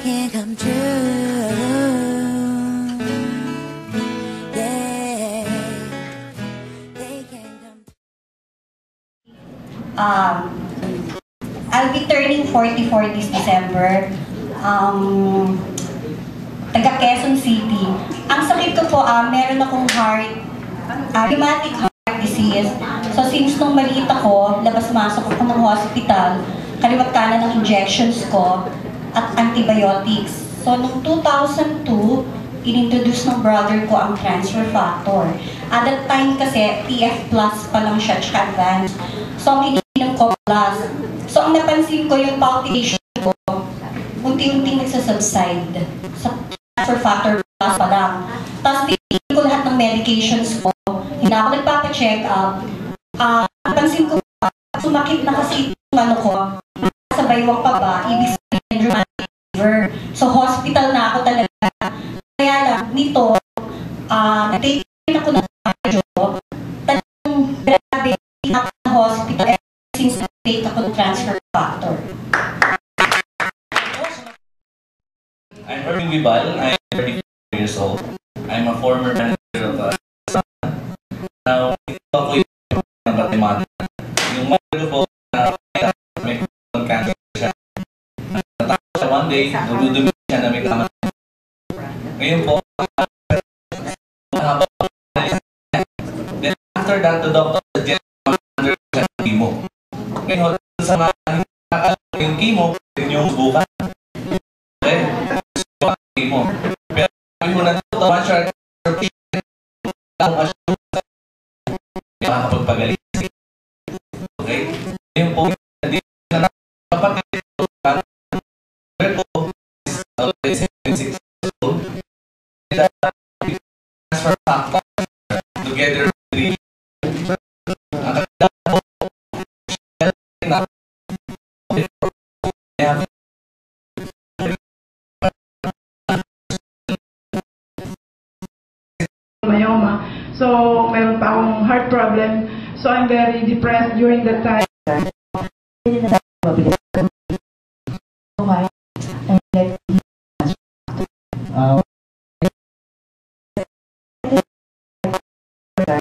can come true. Yeah, they can come true. I'll be turning 44 this December. Taga Quezon City. Ang sakit ko po, meron akong rheumatic heart disease. So since nung maliit ako, labas-masok ako ng hospital, kaliwat kanan ng injections ko at antibiotics. So noong 2002, inintroduce ng brother ko ang transfer factor. At that time kasi, TF plus pa lang siya, tsaka advanced. So ang ininom ko plus. So ang napansin ko yung palpitation ko, unti-unting nagsasubside. Sa transfer factor plus pa lang. Tapos tinigil ko lahat ng medications ko. Hindi ako nagpapacheck up. Napansin ko pa, sumakit na kasi yung ano ko, sa baywang pa ba, ibig sabihin rheumatic fever. So hospital na ako talaga. Kaya lang, nito, nag-take ako ng cardio. Talagang grabe ako sa hospital since nag-take ako ng transfer factor. I'm Irving Vibal. I'm 34 years old. I'm a former manager of now, ito ako yung Guatemala. Yung manager ko na may cancer siya. Natapos siya one day, nagdudumi siya na may kamat. Ngayon po, then after that, the doctor suggested under siya ng chemo. Ngayon, sa mga yung chemo, yung subukan. Okay? Chemo. Pero sabi mo na ito, one shot, makakapagpagaling. Okay? Ngayon po, hindi na kapatid ito, is 76 years old. Transfer factor together with 3. Ang kanda po, myoma. So, mayroon pa akong heart problem. So, I'm very depressed during that time.